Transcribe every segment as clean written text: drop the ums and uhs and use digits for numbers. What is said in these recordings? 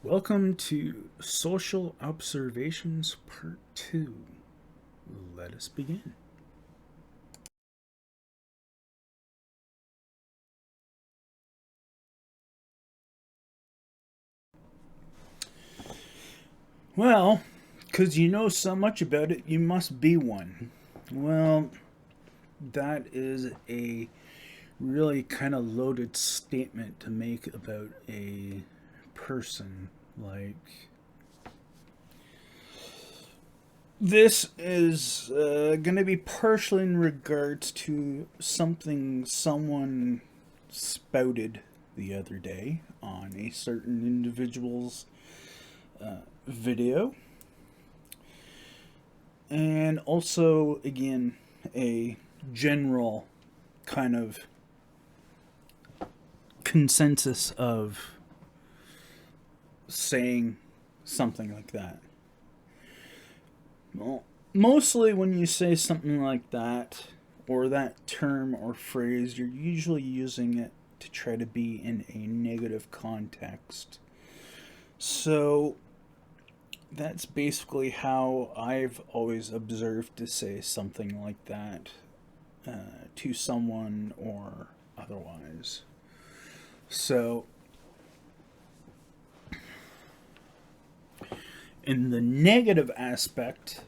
Welcome to Social Observations Part 2. Let us begin. Well, because you know so much about it, you must be one. Well, that is a really kind of loaded statement to make about a person. This is going to be partially in regards to something someone spouted the other day on a certain individual's video. And also, again, a general kind of consensus of saying something like that. Well, mostly when you say something like that, or that term or phrase, you're usually using it to try to be in a negative context. So that's basically how I've always observed to say something like that to someone or otherwise. So, in the negative aspect,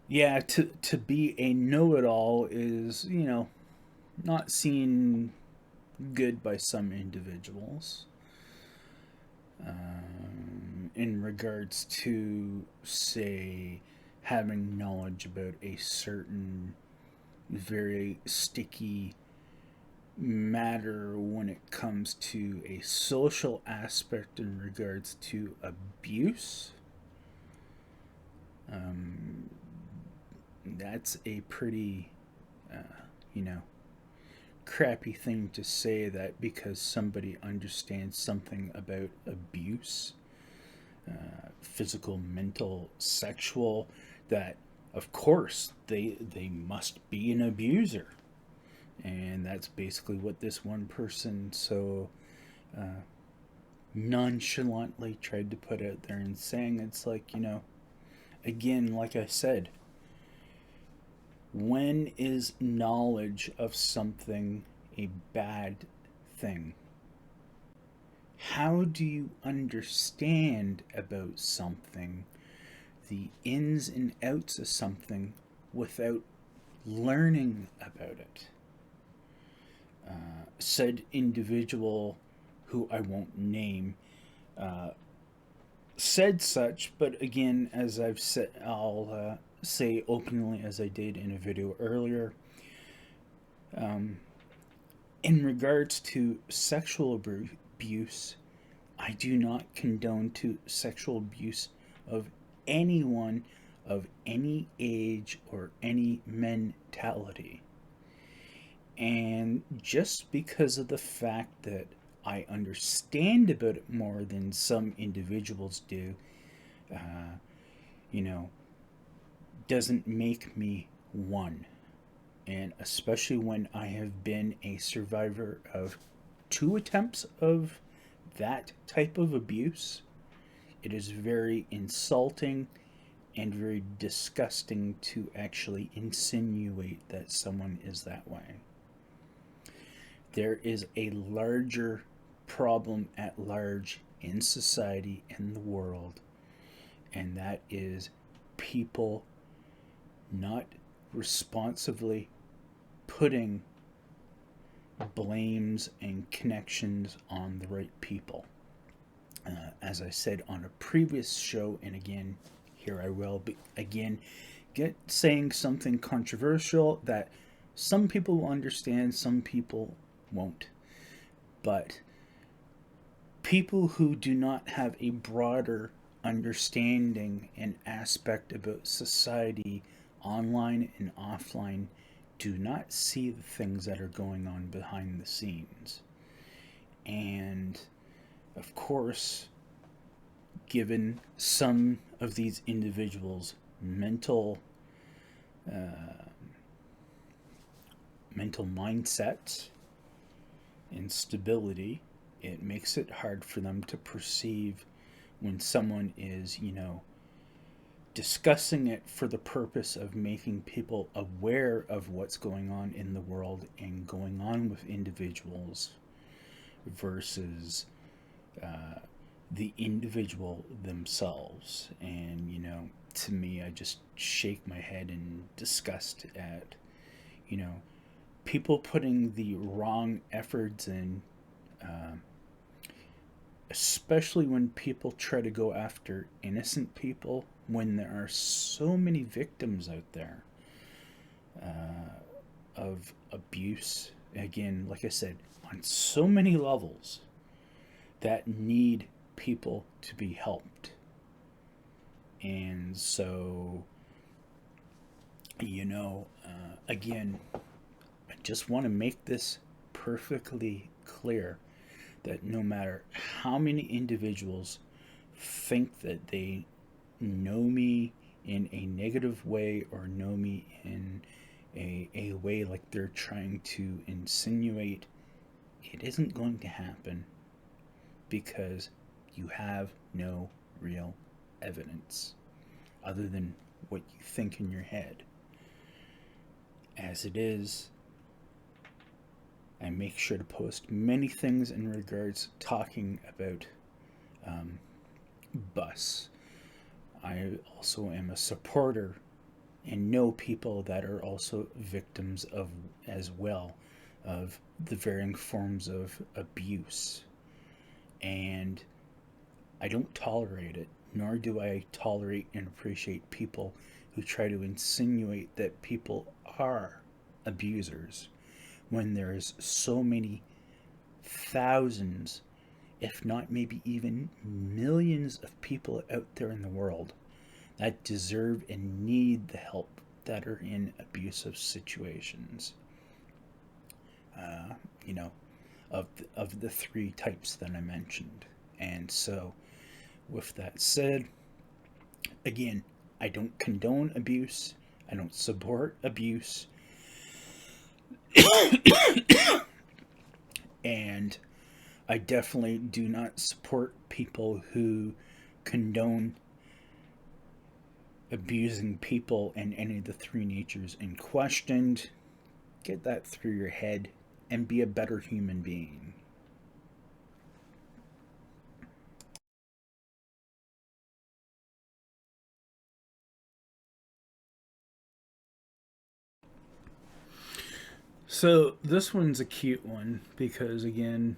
yeah, to be a know it all is, not seen good by some individuals. In regards to, say, having knowledge about a certain very sticky matter when it comes to a social aspect in regards to abuse. Um, that's a pretty, uh, you know, crappy thing to say that because somebody understands something about abuse, physical, mental, sexual, that of course they must be an abuser. And that's basically what this one person so uh, nonchalantly tried to put out there and saying it's like, again, like I said, when is knowledge of something a bad thing? How do you understand about something, the ins and outs of something, without learning about it? Said individual, who I won't name, uh, said such, but again, as I've said, I'll say openly as I did in a video earlier. Um, in regards to sexual abuse, I do not condone to sexual abuse of anyone of any age or any mentality. And just because of the fact that I understand about it more than some individuals do, uh, you know, doesn't make me one. And especially when I have been a survivor of 2 attempts of that type of abuse, it is very insulting and very disgusting to actually insinuate that someone is that way. There is a larger problem at large in society, in the world, and that is people not responsibly putting blames and connections on the right people. As I said on a previous show, and again, here I will be again get saying something controversial that some people will understand, some people won't. But people who do not have a broader understanding and aspect about society, online and offline, do not see the things that are going on behind the scenes. And of course, given some of these individuals' uh, mental mindset, instability, It makes it hard for them to perceive when someone is, discussing it for the purpose of making people aware of what's going on in the world and going on with individuals versus uh, the individual themselves. And, to me, I just shake my head in disgust at, you know, people putting the wrong efforts in, uh, especially when people try to go after innocent people when there are so many victims out there of abuse. Again, like I said, on so many levels that need people to be helped. And so, again, I just want to make this perfectly clear that no matter how many individuals think that they know me in a negative way or know me in a way like they're trying to insinuate, it isn't going to happen because you have no real evidence other than what you think in your head. As it is, I make sure to post many things in regards talking about um, bus. I also am a supporter and know people that are also victims of as well of the varying forms of abuse. And I don't tolerate it, nor do I tolerate and appreciate people who try to insinuate that people are abusers when there's so many thousands, if not maybe even millions of people out there in the world that deserve and need the help that are in abusive situations. Uh, you know, of the three types that I mentioned. And so, with that said, again, I don't condone abuse. I don't support abuse. And I definitely do not support people who condone abusing people in any of the three natures in question. Get that through your head and be a better human being. So this one's a cute one because again,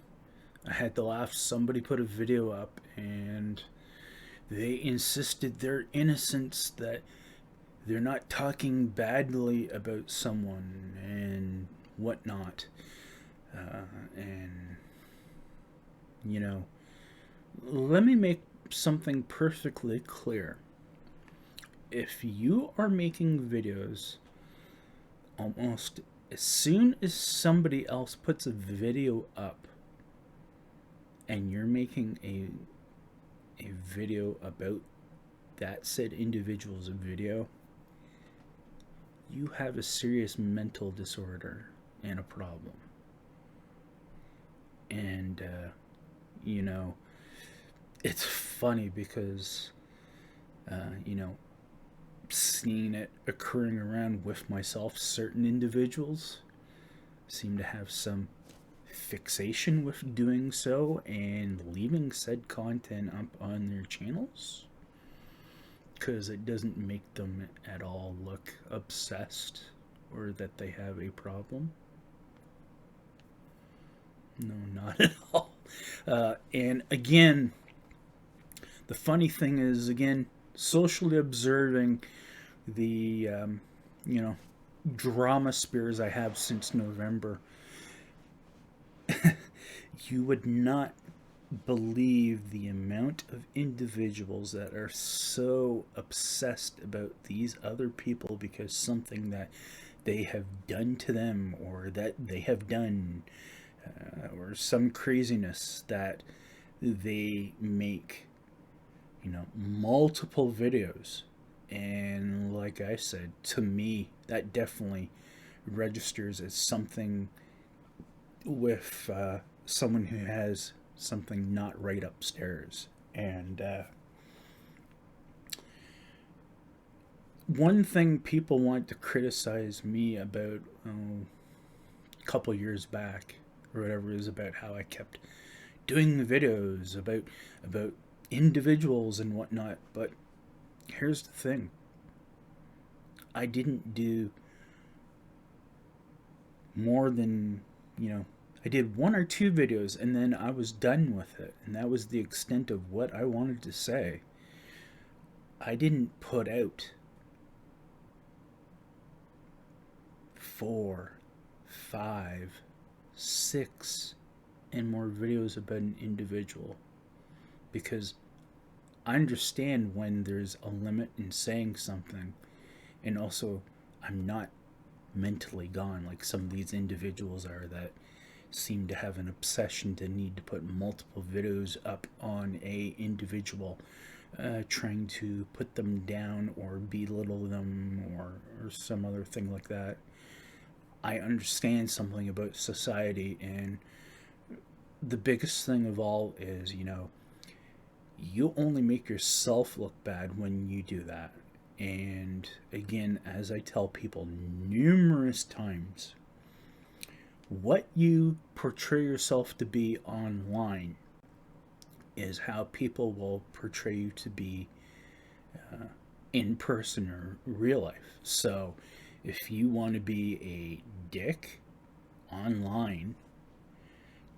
I had to laugh. Somebody put a video up and they insisted their innocence, that they're not talking badly about someone and whatnot. And you know, let me make something perfectly clear. If you are making videos, almost as soon as somebody else puts a video up and you're making a video about that said individual's video, you have a serious mental disorder and a problem. And, you know, it's funny because, you know, seeing it occurring around with myself, certain individuals seem to have some fixation with doing so and leaving said content up on their channels because it doesn't make them at all look obsessed or that they have a problem. No, not at all. And again, the funny thing is, again, socially observing the, you know, drama spears I have since November, you would not believe the amount of individuals that are so obsessed about these other people because something that they have done to them or that they have done, or some craziness that they make, you know, multiple videos. And like I said, to me, that definitely registers as something with someone who has something not right upstairs. And one thing people want to criticize me about a couple years back or whatever is about how I kept doing the videos about individuals and whatnot. But here's the thing: I didn't do more than, I did one or two videos and then I was done with it, and that was the extent of what I wanted to say. I didn't put out 4, 5, 6 and more videos about an individual, because I understand when there's a limit in saying something, and also I'm not mentally gone like some of these individuals are that seem to have an obsession to need to put multiple videos up on a individual, trying to put them down or belittle them or some other thing like that. I understand something about society, and the biggest thing of all is, you only make yourself look bad when you do that. And again, as I tell people numerous times, what you portray yourself to be online is how people will portray you to be in person or real life. So if you want to be a dick online,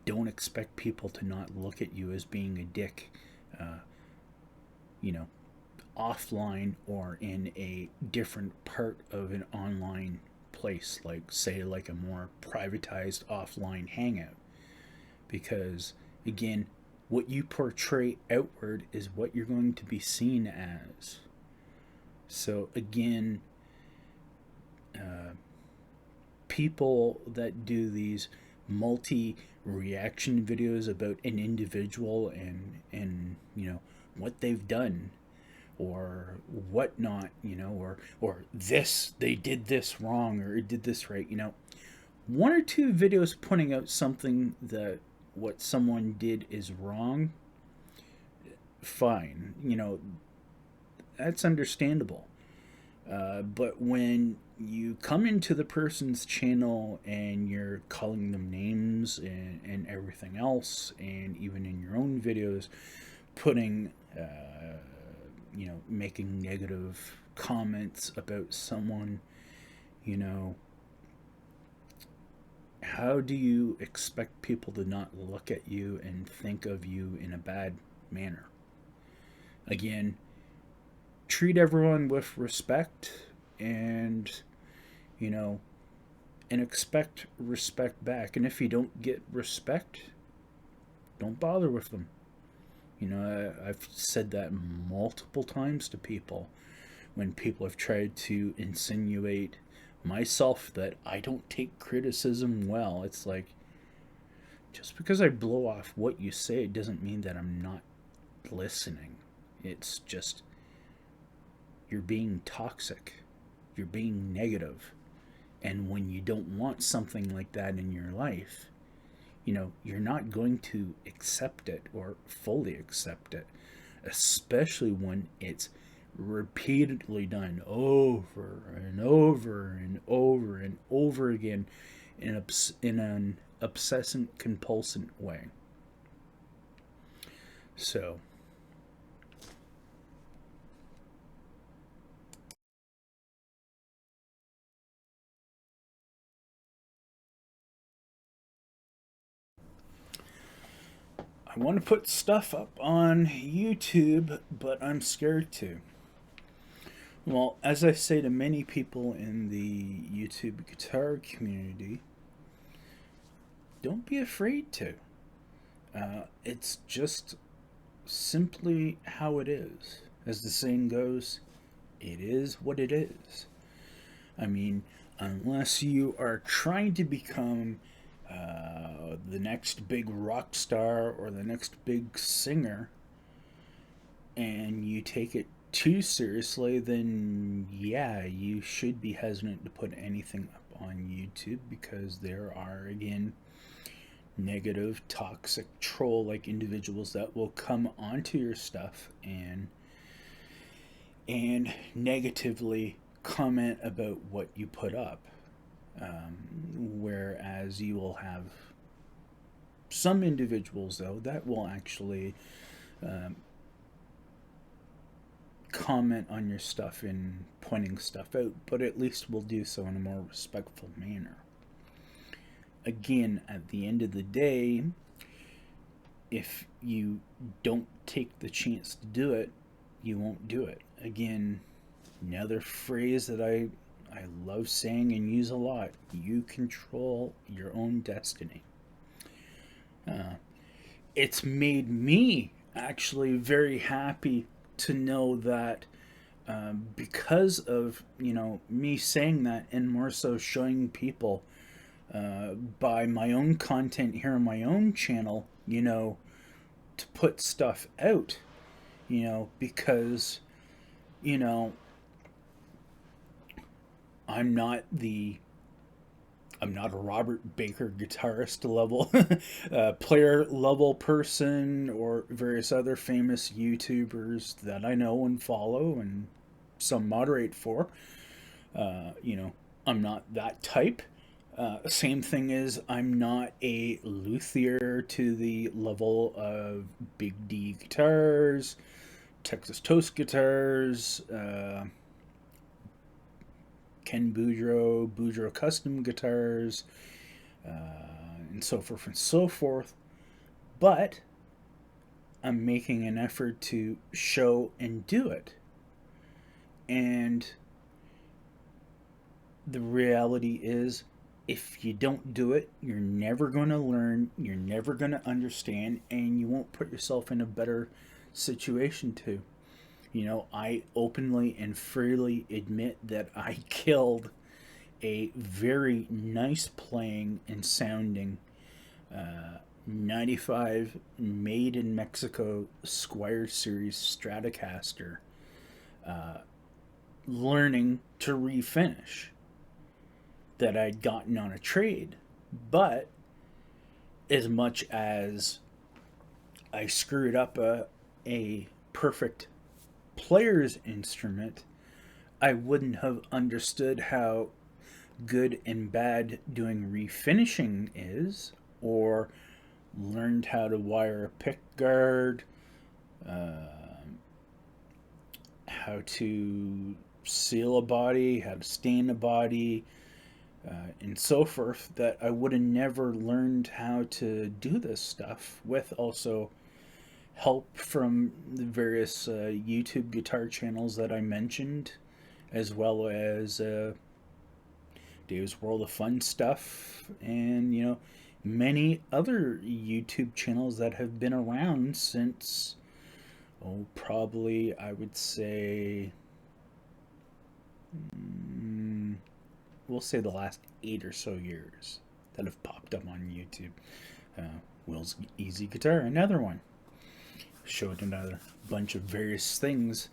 don't expect people to not look at you as being a dick, you know, offline or in a different part of an online place, like say like a more privatized offline hangout. Because again, what you portray outward is what you're going to be seen as. So again, people that do these multi reaction videos about an individual and what they've done or whatnot, or this, they did this wrong or did this right, one or two videos pointing out something that what someone did is wrong, fine, that's understandable. But when you come into the person's channel and you're calling them names and everything else, and even in your own videos, putting, making negative comments about someone, how do you expect people to not look at you and think of you in a bad manner? Again, treat everyone with respect and, and expect respect back. And if you don't get respect, don't bother with them. I've said that multiple times to people when people have tried to insinuate myself that I don't take criticism well. It's like, just because I blow off what you say doesn't mean that I'm not listening. It's just, you're being toxic, you're being negative. And when you don't want something like that in your life, you're not going to accept it or fully accept it, especially when it's repeatedly done over and over and over and over again in an obsessive compulsive way. So I want to put stuff up on YouTube, but I'm scared to. Well, as I say to many people in the YouTube guitar community, don't be afraid to. It's just simply how it is. As the saying goes, it is what it is. I mean, unless you are trying to become the next big rock star or the next big singer, and you take it too seriously, then yeah, you should be hesitant to put anything up on YouTube, because there are, again, negative, toxic, troll-like individuals that will come onto your stuff and negatively comment about what you put up. Whereas you will have some individuals, though, that will actually um, comment on your stuff and pointing stuff out, but at least will do so in a more respectful manner. Again, at the end of the day, if you don't take the chance to do it, you won't do it. Again, another phrase that I love saying and use a lot: you control your own destiny. Uh, it's made me actually very happy to know that because of me saying that, and more so showing people by my own content here on my own channel, to put stuff out, because you know I'm not the I'm not a Robert Baker guitarist level, player level person, or various other famous YouTubers that I know and follow and some moderate for. I'm not that type. Same thing is, I'm not a luthier to the level of Big D guitars, Texas Toast guitars, Ken Boudreaux custom guitars, and so forth and so forth. But I'm making an effort to show and do it. And the reality is, if you don't do it, you're never going to learn, you're never going to understand, and you won't put yourself in a better situation to. I openly and freely admit that I killed a very nice playing and sounding 95 made in Mexico Squire Series Stratocaster, learning to refinish, that I'd gotten on a trade. But as much as I screwed up a perfect player's instrument, I wouldn't have understood how good and bad doing refinishing is, or learned how to wire a pick guard, how to seal a body, how to stain a body, and so forth, that I would have never learned how to do this stuff, with also help from the various YouTube guitar channels that I mentioned, as well as Dave's World of Fun stuff, and many other YouTube channels that have been around since, probably I would say, we'll say the last 8 or so years that have popped up on YouTube. Will's Easy Guitar, another one. Showed another bunch of various things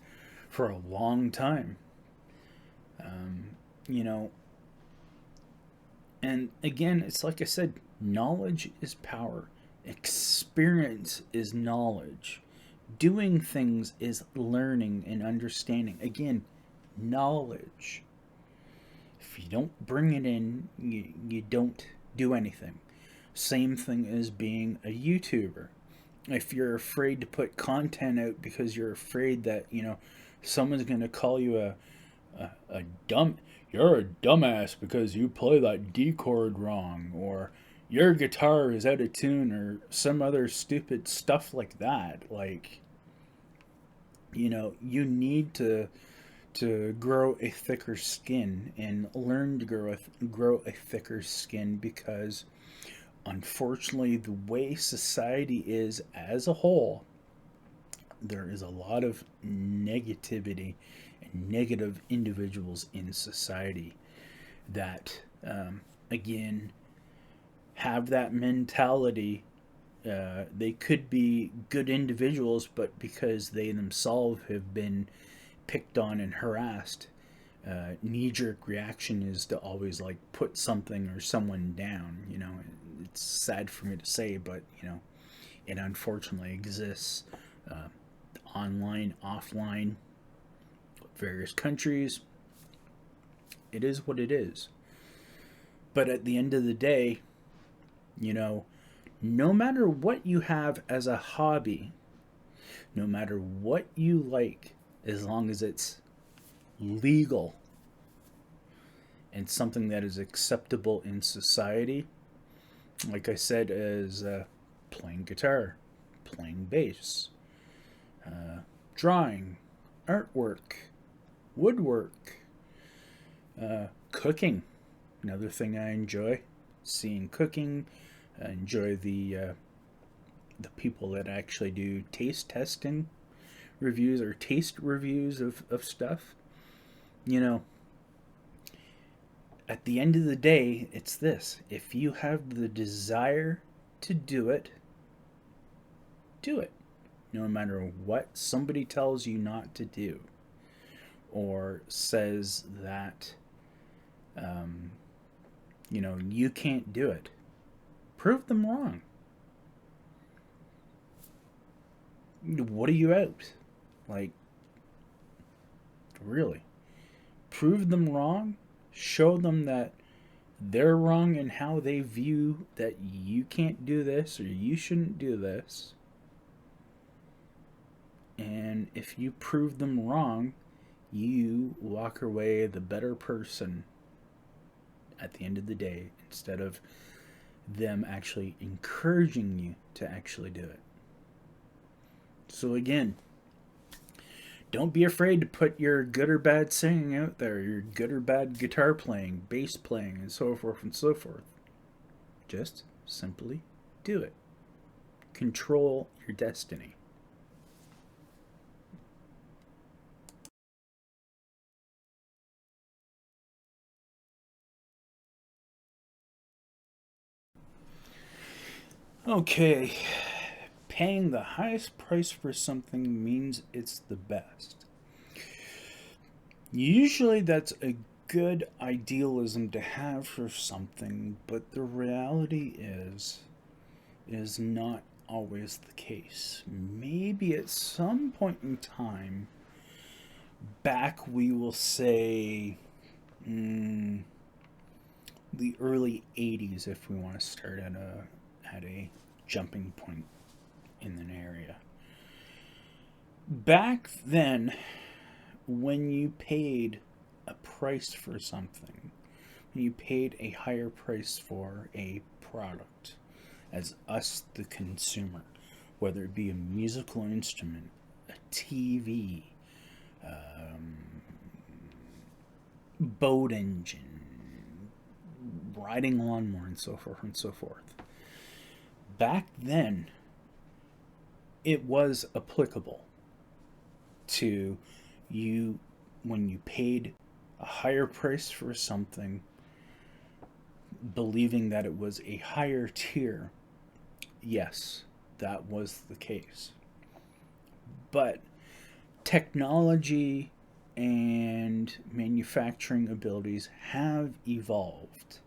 for a long time. And again, it's like I said, knowledge is power. Experience is knowledge. Doing things is learning and understanding. Again, knowledge. If you don't bring it in, you don't do anything. Same thing as being a YouTuber. If you're afraid to put content out because you're afraid that someone's going to call you a dumb, you're a dumbass because you play that D chord wrong, or your guitar is out of tune, or some other stupid stuff like that, you need to grow a thicker skin and learn to grow a thicker skin, because unfortunately, the way society is as a whole, there is a lot of negativity and negative individuals in society that, again, have that mentality. They could be good individuals, but because they themselves have been picked on and harassed, knee-jerk reaction is to always put something or someone down. it's sad for me to say, but it unfortunately exists. Online, offline, various countries. It is what it is. But at the end of the day, no matter what you have as a hobby, no matter what you like, as long as it's legal and something that is acceptable in society, like I said, as playing guitar, playing bass, drawing, artwork, woodwork, cooking. Another thing I enjoy, seeing cooking. I enjoy the people that actually do taste testing reviews or taste reviews of stuff. At the end of the day, it's this. If you have the desire to do it, do it. No matter what somebody tells you not to do or says that, you can't do it. Prove them wrong. What are you out? Like, really. Prove them wrong. Show them that they're wrong in how they view that you can't do this or you shouldn't do this. And if you prove them wrong, you walk away the better person at the end of the day, instead of them actually encouraging you to actually do it. So again, don't be afraid to put your good or bad singing out there, your good or bad guitar playing, bass playing, and so forth and so forth. Just simply do it. Control your destiny. Okay, paying the highest price for something means it's the best. Usually that's a good idealism to have for something, but the reality is not always the case. Maybe at some point in time, back we will say the early 80s, if we want to start at a jumping point in an area. Back then, when you paid a price for something, when you paid a higher price for a product, as us, the consumer, whether it be a musical instrument, a TV, boat engine, riding lawnmower, and so forth and so forth. Back then, it was applicable to you when you paid a higher price for something, believing that it was a higher tier. Yes, that was the case. But technology and manufacturing abilities have evolved,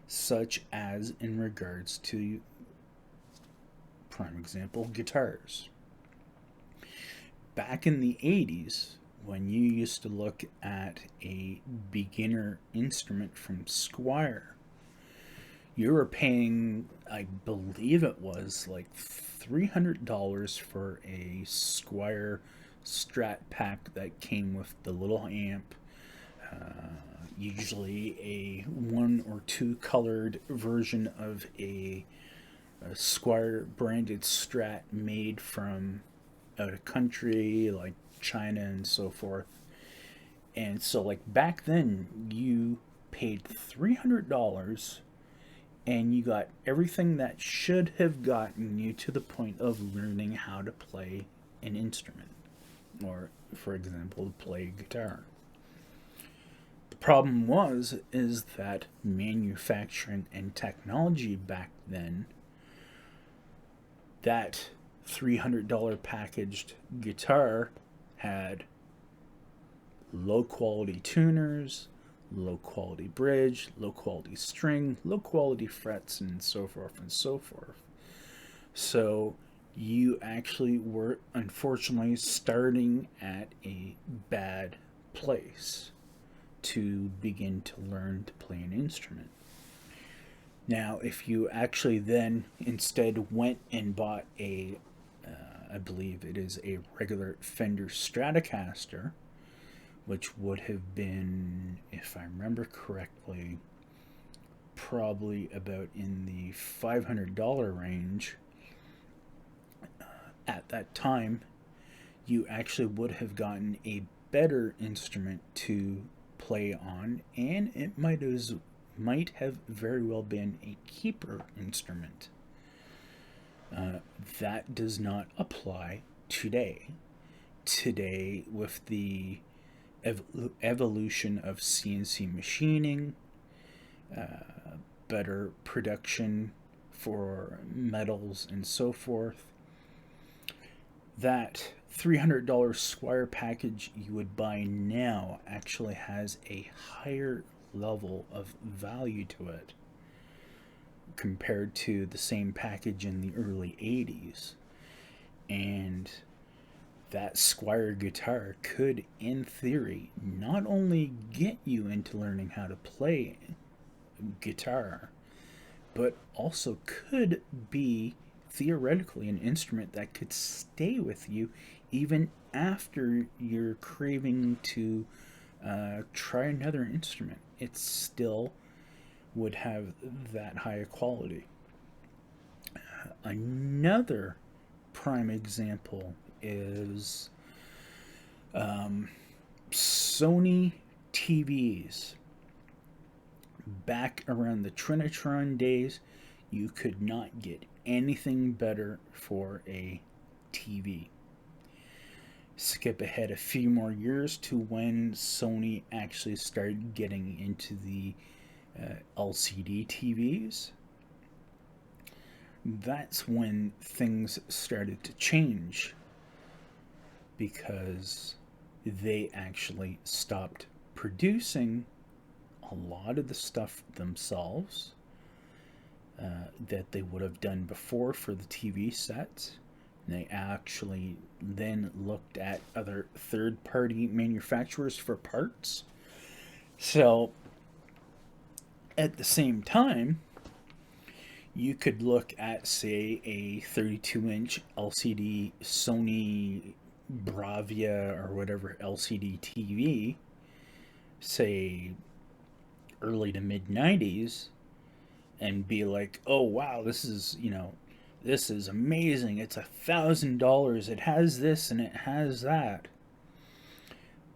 such as in regards to, prime example, guitars. Back in the 80s, when you used to look at a beginner instrument from Squier, you were paying, I believe it was like $300 for a Squier Strat pack that came with the little amp, usually a one or two colored version of a Squier branded Strat made from out of country like China and so forth. And so, like, back then, you paid $300 and you got everything that should have gotten you to the point of learning how to play an instrument, or, for example, play guitar. The problem is that manufacturing and technology back then, that $300 packaged guitar had low quality tuners, low quality bridge, low quality string, low quality frets, and so forth and so forth. So you actually were unfortunately starting at a bad place to begin to learn to play an instrument. Now, if you actually then instead went and bought I believe it is a regular Fender Stratocaster, which would have been, if I remember correctly, probably about in the $500 range at that time, you actually would have gotten a better instrument to play on, and it might have very well been a keeper instrument. That does not apply today. Today, with the evolution of CNC machining, better production for metals and so forth, that $300 Squire package you would buy now actually has a higher level of value to it compared to the same package in the early 80s. And that Squire guitar could, in theory, not only get you into learning how to play guitar, but also could be theoretically an instrument that could stay with you even after you're craving to try another instrument. It still would have that high a quality. Another prime example is Sony TVs. Back around the Trinitron days, you could not get anything better for a TV. Skip ahead a few more years to when Sony actually started getting into the LCD TVs. That's when things started to change because they actually stopped producing a lot of the stuff themselves that they would have done before for the TV sets. They actually then looked at other third-party manufacturers for parts. So, at the same time, you could look at, say, a 32-inch LCD Sony Bravia or whatever LCD TV, say, early to mid 90s, and be like, oh wow, this is amazing. It's $1,000. It has this and it has that.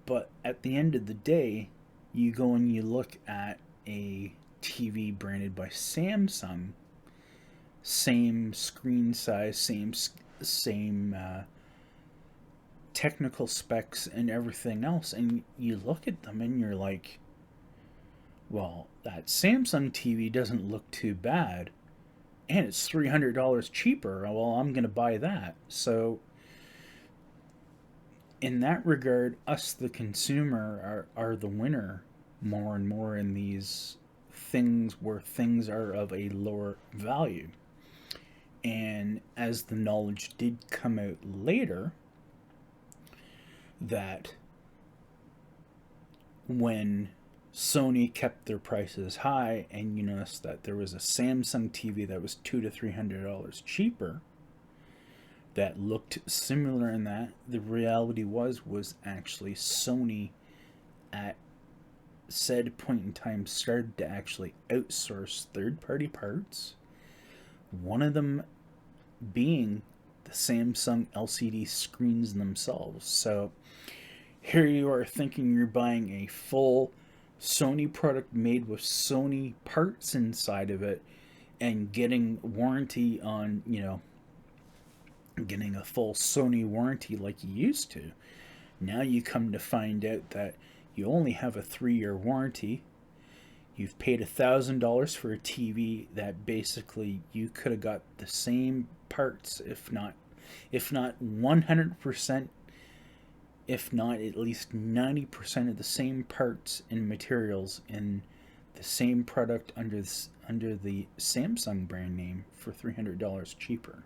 But at the end of the day, you go and you look at a TV branded by Samsung, same screen size, same technical specs and everything else, and you look at them and you're like, well, that Samsung TV doesn't look too bad, and it's $300 cheaper. Well, I'm going to buy that. So, in that regard, us, the consumer, are the winner more and more in these things where things are of a lower value. And as the knowledge did come out later, that when Sony kept their prices high, and you notice that there was a Samsung TV that was $200 to $300 cheaper, that looked similar in that, the reality was actually Sony at said point in time started to actually outsource third-party parts. One of them being the Samsung LCD screens themselves. So here you are thinking you're buying a full Sony product made with Sony parts inside of it and getting warranty on, getting a full Sony warranty like you used to. Now you come to find out that you only have a 3-year warranty. You've paid $1,000 for a TV that basically you could have got the same parts, if not 100% if not at least 90% of the same parts and materials in the same product under the Samsung brand name for $300 cheaper.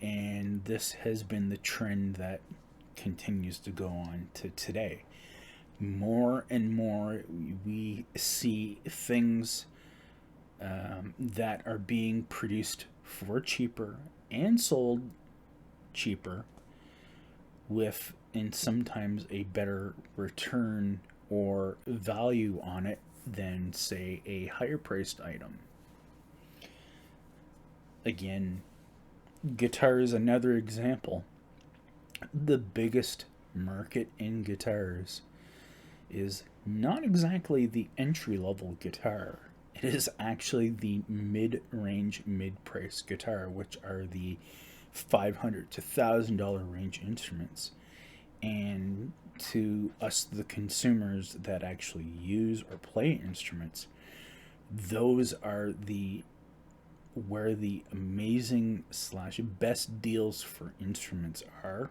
And this has been the trend that continues to go on to today. More and more we see things that are being produced for cheaper and sold cheaper with, and sometimes a better return or value on it than, say, a higher priced item. Again, guitar is another example. The biggest market in guitars is not exactly the entry level guitar. It is actually the mid-range, mid-price guitar, which are the $500 to $1,000 range instruments. And to us, the consumers that actually use or play instruments, those are the where the amazing slash best deals for instruments are.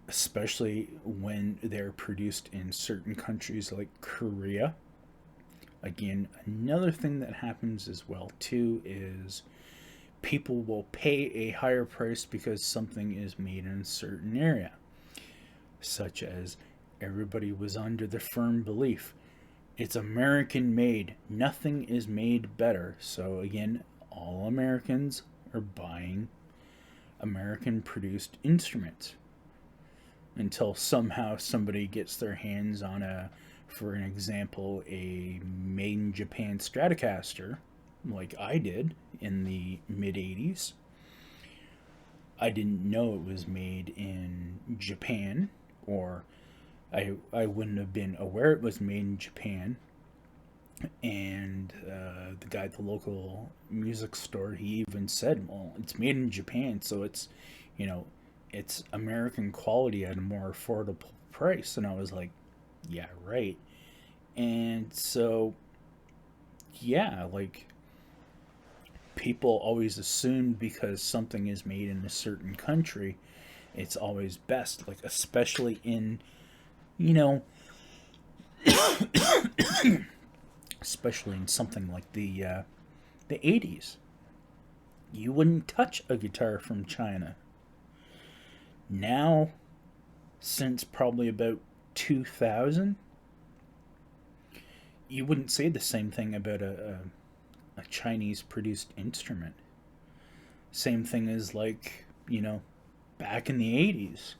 Especially when they're produced in certain countries like Korea. Again, another thing that happens as well too is people will pay a higher price because something is made in a certain area, such as everybody was under the firm belief it's American made, nothing is made better. So again, all Americans are buying American produced instruments until somehow somebody gets their hands on for an example, a made in Japan Stratocaster, like I did in the mid 80s. I didn't know it was made in Japan, or I wouldn't have been aware it was made in Japan. And the guy at the local music store, he even said, well, it's made in Japan, so it's, it's American quality at a more affordable price. And I was like, yeah, right. And so, yeah, like, people always assume because something is made in a certain country, it's always best. Like, especially in, especially in something like the 80s. You wouldn't touch a guitar from China. Now, since probably about 2000, you wouldn't say the same thing about a Chinese produced instrument. Same thing as, like, back in the 80s.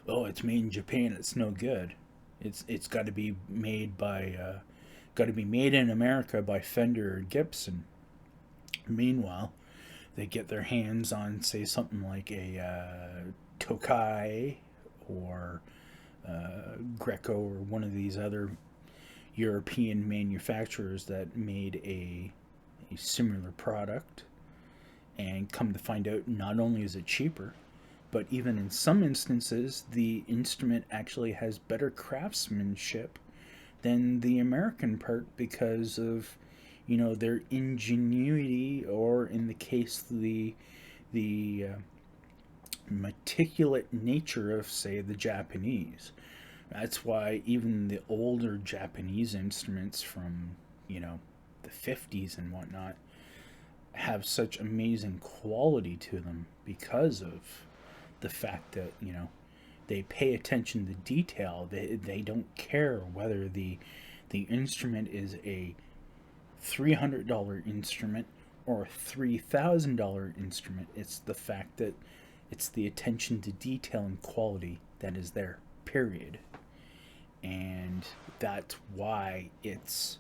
Oh, it's made in Japan, it's no good. It's got to be made in America by Fender or Gibson. Meanwhile, they get their hands on, say, something like a Tokai or Greco or one of these other European manufacturers that made a similar product, and come to find out, not only is it cheaper, but even in some instances, the instrument actually has better craftsmanship than the American part because of, their ingenuity, or in the case, the meticulous nature of, say, the Japanese. That's why even the older Japanese instruments from, the 50s and whatnot have such amazing quality to them, because of the fact that, they pay attention to detail. They don't care whether the instrument is a $300 instrument or a $3,000 instrument. It's the fact that it's the attention to detail and quality that is there, period. And that's why it's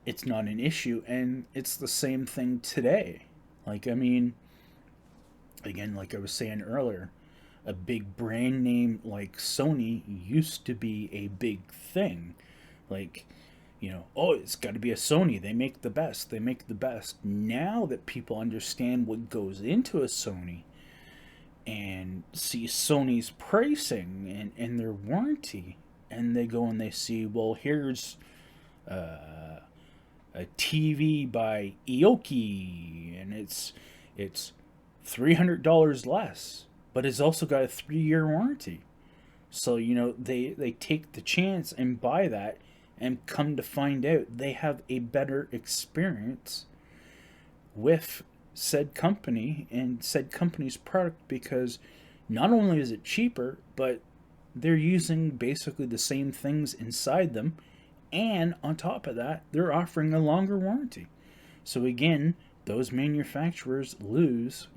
it's not an issue. And it's the same thing today. Like, I mean, again, like I was saying earlier, a big brand name like Sony used to be a big thing. Like, oh, it's got to be a Sony. They make the best. They make the best. Now that people understand what goes into a Sony and see Sony's pricing and their warranty, and they go and they see, well, here's a TV by Aoki, and it's It's $300 less, but it's also got a 3-year warranty. So, they take the chance and buy that, and come to find out they have a better experience with said company and said company's product, because not only is it cheaper, but they're using basically the same things inside them, and on top of that, they're offering a longer warranty. So again, those manufacturers lose,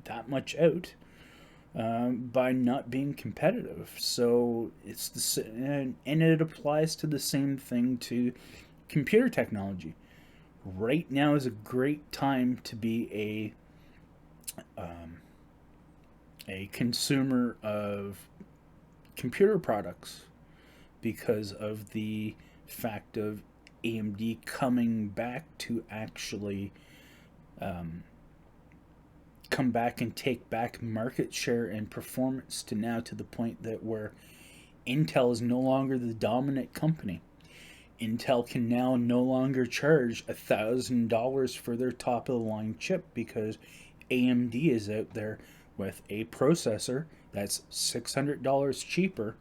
that much out by not being competitive. So it's and it applies to the same thing to computer technology. Right now is a great time to be a consumer of computer products, because of the fact of AMD coming back to actually come back and take back market share and performance, to the point that where Intel is no longer the dominant company. Intel can now no longer charge $1,000 for their top of the line chip, because AMD is out there with a processor that's $600 cheaper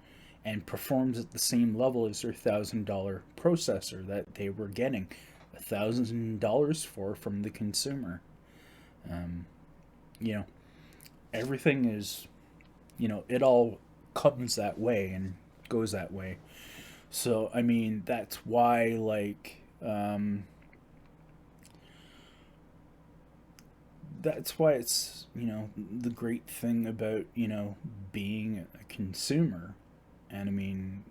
and performs at the same level as their $1,000 processor that they were getting $1,000 for from the consumer. Um, you know, Everything is, it all comes that way and goes that way. So, I mean, that's why, that's why it's, the great thing about, being a consumer. And I mean,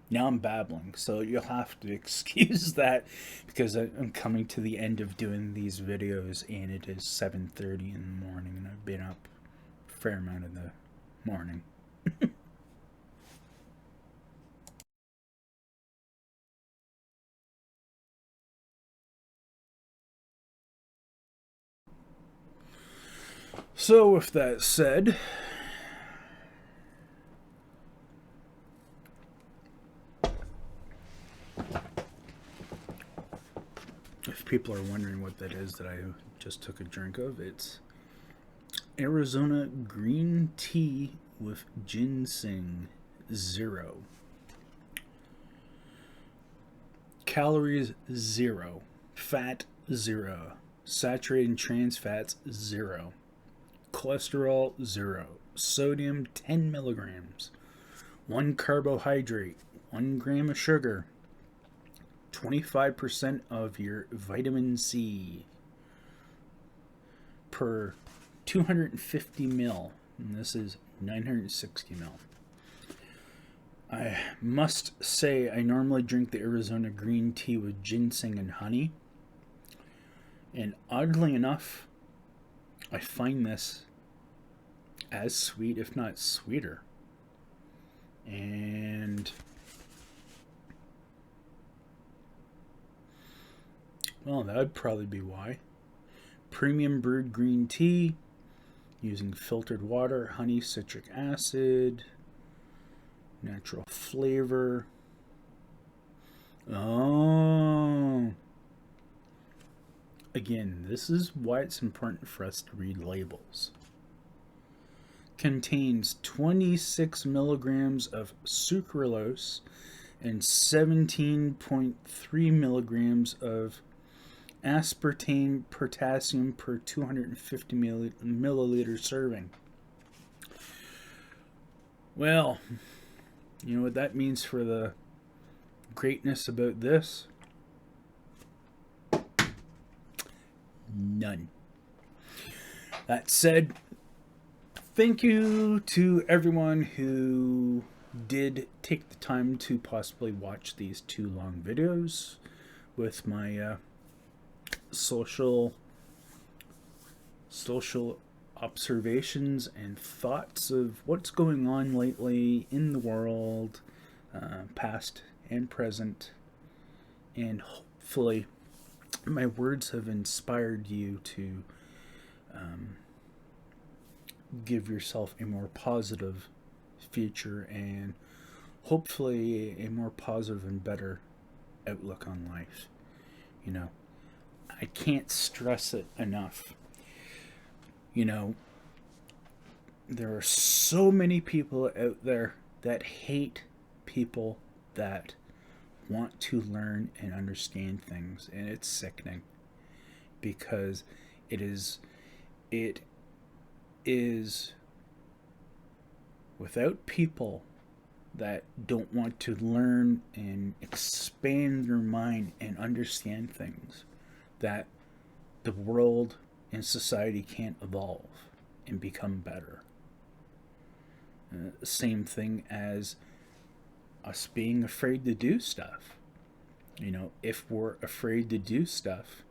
now I'm babbling, so you'll have to excuse that, because I'm coming to the end of doing these videos, and it is 7:30 in the morning, and I've been up a fair amount of the morning. So, with that said, if people are wondering what that is that I just took a drink of, it's Arizona green tea with ginseng, 0. Calories, 0. Fat, 0. Saturated and trans fats, 0. Cholesterol, 0. Sodium, 10 milligrams. 1 carbohydrate, 1 gram of sugar, 25% of your vitamin C per 250 mil, and this is 960 mil. I must say, I normally drink the Arizona green tea with ginseng and honey, and oddly enough, I find this as sweet, if not sweeter. And well, that would probably be why. Premium brewed green tea using filtered water, honey, citric acid, natural flavor. Oh. Again, this is why it's important for us to read labels. Contains 26 milligrams of sucralose and 17.3 milligrams of aspartame potassium per 250 milliliter serving. Well, you know what that means for the greatness about this? None. That said, thank you to everyone who did take the time to possibly watch these 2 long videos with my social observations and thoughts of what's going on lately in the world, past and present, and hopefully my words have inspired you to give yourself a more positive future, and hopefully a more positive and better outlook on life. I can't stress it enough. You know, there are so many people out there that hate people that want to learn and understand things, and it's sickening because it is it is without people that don't want to learn and expand their mind and understand things, that the world and society can't evolve and become better. Same thing as us being afraid to do stuff. You know, if we're afraid to do stuff,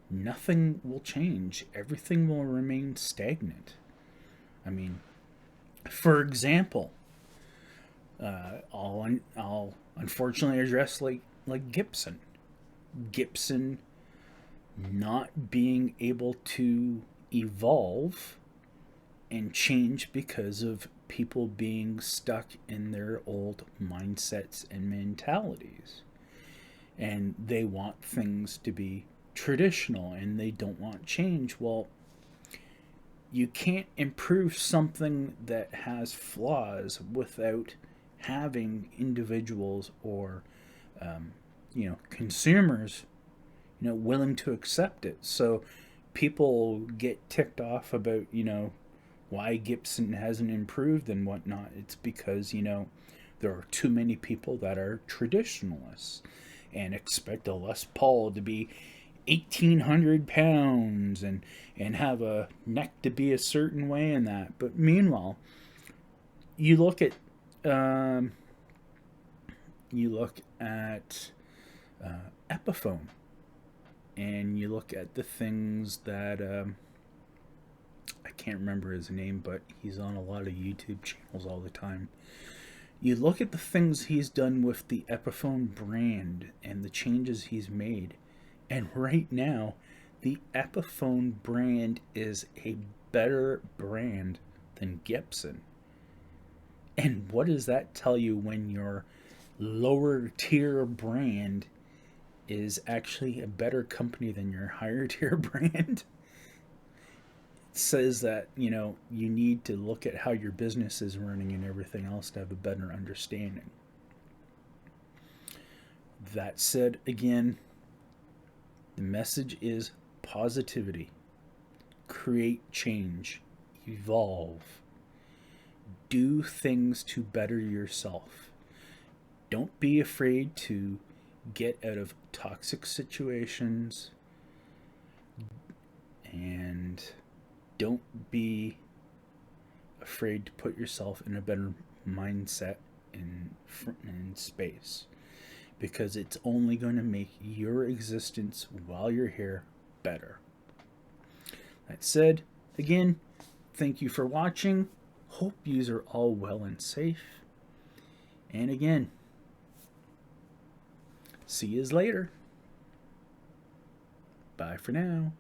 nothing will change. Everything will remain stagnant. I mean, for example, I'll unfortunately address like Gibson. Gibson not being able to evolve and change because of people being stuck in their old mindsets and mentalities. And they want things to be traditional and they don't want change. Well, you can't improve something that has flaws without having individuals or consumers willing to accept it. So people get ticked off about why Gibson hasn't improved and whatnot. It's because there are too many people that are traditionalists and expect a Les Paul to be 1,800 pounds and have a neck to be a certain way and that. But meanwhile, you look at Epiphone, and you look at the things that I can't remember his name, but he's on a lot of YouTube channels all the time. You look at the things he's done with the Epiphone brand and the changes he's made, and right now, the Epiphone brand is a better brand than Gibson. And what does that tell you when your lower tier brand is actually a better company than your higher tier brand? It says that, you need to look at how your business is running and everything else to have a better understanding. That said, again, the message is positivity. Create change. Evolve. Do things to better yourself. Don't be afraid to get out of toxic situations. And don't be afraid to put yourself in a better mindset in space. Because it's only going to make your existence while you're here better. That said, again, thank you for watching. Hope yous are all well and safe. And again, see yous later. Bye for now.